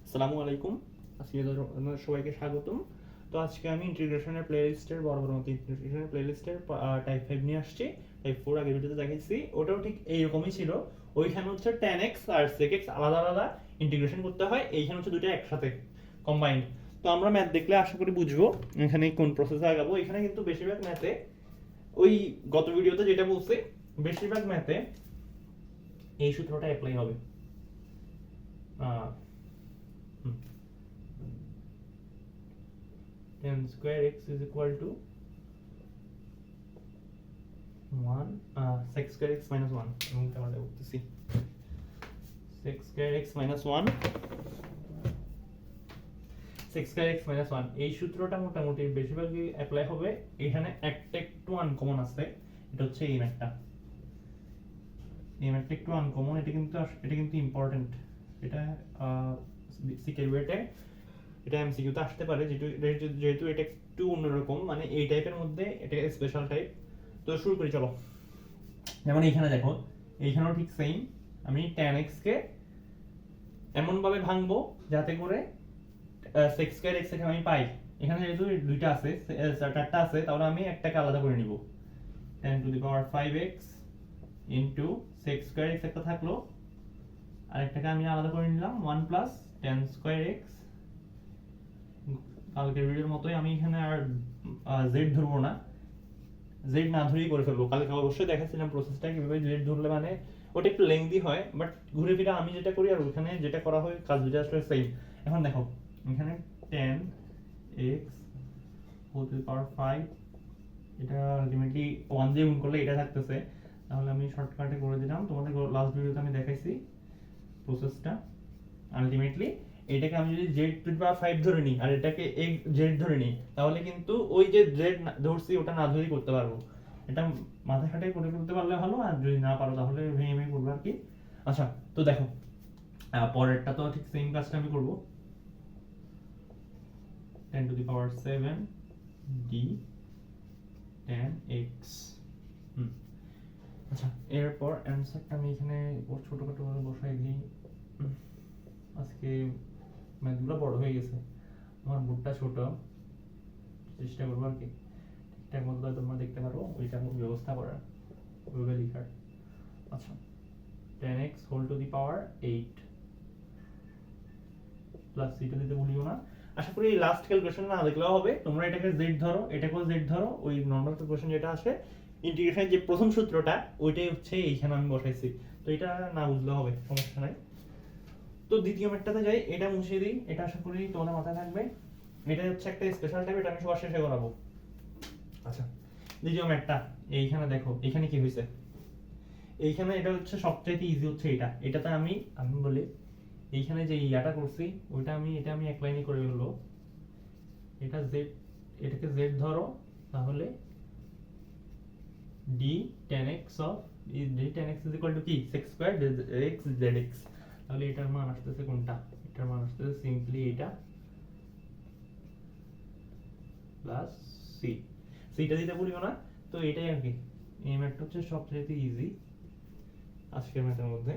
আসসালামু আলাইকুম। আজকে সবাইকে স্বাগতম। তো আজকে আমি ইন্টিগ্রেশনের প্লেলিস্টের বরাবর মতো ইন্টিগ্রেশনের প্লেলিস্টের টাইপ 5 নিয়ে আসছি। টাইপ 4 আগের ভিডিওতে দেখাইছি, ওটাও ঠিক এইরকমই ছিল। ওইখানে হচ্ছে tan x আর sec x আলাদা আলাদা ইন্টিগ্রেশন করতে হয়, এইখানে হচ্ছে দুটো একসাথে কম্বাইন্ড। তো আমরা ম্যাথ দেখলে আশা করি বুঝবো এখানে কোন প্রসেসে আগাবো। এখানে কিন্তু বেশিরভাগ ম্যাথে ওই গত ভিডিওতে যেটা বলছি, বেশিরভাগ ম্যাথে এই সূত্রটা অ্যাপ্লাই হবে। tan square x is equal to 1 sec square x minus 1 এবং আমরা করতেছি sec square x minus 1 sec square x minus 1 এই সূত্রটা মোটামুটি বেশিরভাগই অ্যাপ্লাই হবে। এখানে একটা একটু আনকমন আছে, এটা হচ্ছে এই ম্যাথটা। এই ম্যাথটা একটু আনকমন, এটা কিন্তু ইম্পর্টেন্ট। এটা সিকের ওয়েটে এটা এমসিকিউতে আসতে পারে, যেহেতু এটা একটু অন্যরকম, মানে এই টাইপের মধ্যে এটা স্পেশাল টাইপ। তো শুরু করি চলো। যেমন এইখানে দেখো, এইখানেও ঠিক সেম। আমি tan x কে এমন ভাবে ভাঙবো যাতে করে sec square x কে আমি পাই। এখানে যেহেতু দুইটা আছে, চারটা আছে, তাহলে আমি একটাকে আলাদা করে নিব। tan to the power 5x into sec square x একটা থাকলো, আর একটাকে আমি আলাদা করে নিলাম 1 plus tan square x। কালকের ভিডিওর মতোই আমি এখানে আর z ধরবো না, জেড না ধরেই করে ফেলবো। কালকে অবশ্যই দেখাচ্ছিলাম প্রসেসটা কিভাবে জেড ধরলে, মানে ওটা একটু লেংদি হয়, বাট ঘুরে ফিরে আমি যেটা করি আর ওখানে যেটা করা হয় কাজ দুটো আসলে সেম। এখন দেখো এখানে tan x whole to the power 5, এটা আলটিমেটলি 1 দিয়ে গুণ করলে এটা থাকতেছে। তাহলে আমি শর্টকাটে করে দিলাম, তোমাদের লাস্ট ভিডিওতে আমি দেখাইছি প্রসেসটা। আলটিমেটলি এটাকে আমি যদি z টু দি পাওয়ার 5 ধরে নিই আর এটাকে z ধরে নিই, তাহলে কিন্তু ওই যে z ধরছি ওটা না ধরেই করতে পারবো। এটা মাথা খাটাই করে ফেলতে পারলে ভালো, আর যদি না পারো তাহলে ভেঙে ভেঙে করবো আর কি। আচ্ছা, তো দেখো পরেরটা তো ঠিক সেম কাজটা আমি করব। 10 two the power 7 d tan x। আচ্ছা, এরপর অ্যানসারটা আমি এখানে ছোটখাটো ভাবে বসাই দিই। আজকে ম্যাথগুলো বড় হয়ে গেছে, আমার বুকটা ছোট, চেষ্টা করবো আর কি ঠিকঠাক মতো তোমরা দেখতে পারো ওইটা ব্যবস্থা করার, ওইভাবে লিখার। আচ্ছা, tan x whole to the power 8 plus theta দিতে ভুলিও না। আশা করি এই লাস্ট ক্যালকুলেশন না দেখলেও হবে, তোমরা এটাকে z ধরো, এটাকেও z ধরো, ওই নরমাল ক্যালকুলেশন যেটা আসে ইন্টিগ্রেশনের যে প্রথম সূত্রটা ওইটাই হচ্ছে এইখানে আমি বসাইছি। তো এটা না বুঝলেও হবে, সমস্যা নাই। তো দ্বিতীয় ম্যাথটাতে যাই, এটা মুছে দিই, এটা আশা করি তোমাদের মাথায় থাকবে। এটা হচ্ছে একটা স্পেশাল টাইপ, এটা আমি সবার শেষে করাবো। আচ্ছা, দ্বিতীয় ম্যাথটা এইখানে দেখো, এখানে কি হয়েছে, এইখানে এটা হচ্ছে সবচেয়ে ইজি হচ্ছে এটা। এটাতে আমি আমি বলি এইখানে যে ইয়াটা করছি ওইটা এটা আমি এক লাইনে করে হলো, এটা z, এটাকে z ধরো, তাহলে d tan x of d tan x is equal to কি sec square x zx। তাহলে এটার মান আসতেছে কোনটা, এটার মান আসতেছে সিম্পলি এটা প্লাস সি। সিটা দিতে ভুলিও না। তো এটাই আর কি, এই ম্যাথটা হচ্ছে সবচেয়ে ইজি আজকের ম্যাথের মধ্যে।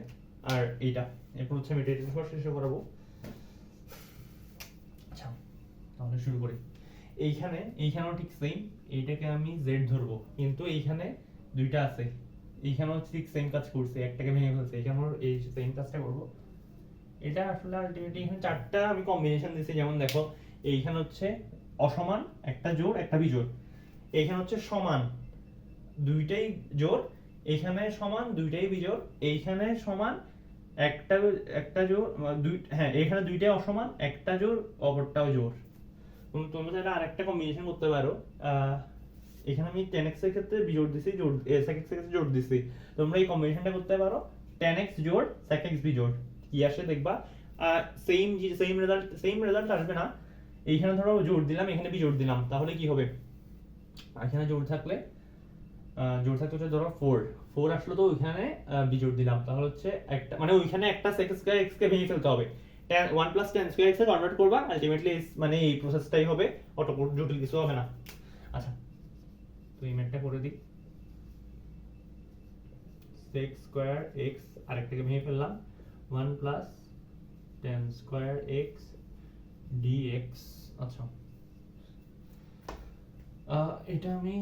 আর এইটা এরপর হচ্ছে আমি এটা সবার শেষে করাবো। আচ্ছা, তাহলে শুরু করি। এইখানেও ঠিক সেম, এইটাকে আমি z ধরবো, কিন্তু এইখানে দুইটা আছে, এইখানেও ঠিক সেম কাজ করছে, একটাকে ভেঙে ফেলছে, এখানেও এই সেম কাজটা করবো। এটা আসলে আলটিমেটলি এখানে চারটা আমি কম্বিনেশন দিছি। যেমন দেখো, এইখানে হচ্ছে অসমান একটা জোড় একটা বিজোড়, এইখানে হচ্ছে সমান দুইটাই জোড়, এইখানে সমান দুইটাই বিজোড়, এইখানে সমান একটা একটা জোড়, হ্যাঁ এখানে দুইটাই অসমান, একটা জোড় অপরটাও জোড়। তোমরা চাইলে আরেকটা কম্বিনেশন করতে পারো। এখানে আমি tan x এর ক্ষেত্রে বিজোড় দিছি, sec x এর ক্ষেত্রে জোড় দিছি। তোমরা এই কম্বিনেশনটা করতে পারো, tan x জোড় sec x বিজোড়, কি আসে দেখবা। সেম রেজাল্ট আসবে না। এইখানে ধরো জোড় দিলাম, এখানে বিজোড় দিলাম, তাহলে কি হবে, এখানে জোড় থাকলে হচ্ছে ধরো 4 আসলো, তো ওইখানে বিজোড় দিলাম, তাহলে হচ্ছে একটা, মানে ওইখানে একটা sec square x কে ভেঙে ফেলতে হবে, 1 plus tan square x এ কনভার্ট করবা, আলটিমেটলি মানে এই প্রসেসটাই হবে, অত জটিল কিছু হবে না। আচ্ছা, তো এই ম্যাথটা করে দিই। sec square x আরেকটাকে ভেঙে ফেললাম, 1 plus tan square x dx। আচ্ছা এটা আমি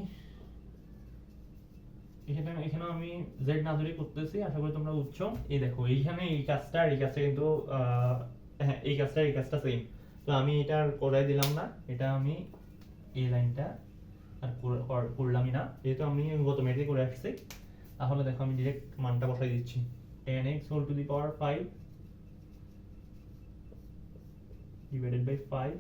এখানে আমি z না ধরে করতেছি, আশা করি তোমরা বুঝছো। এই দেখো এইখানে এই কাজটা আর এই কাজটা কিন্তু হ্যাঁ এই কাজটা সেম। তো আমি এটা আর করাই দিলাম না, এটা আমি এই লাইনটা আর করলামই না, যেহেতু আমি গত ম্যাথে করে আসছি। তাহলে দেখো আমি ডাইরেক্ট মানটা বসাই দিচ্ছি, tan x whole to the power 5 divided by 5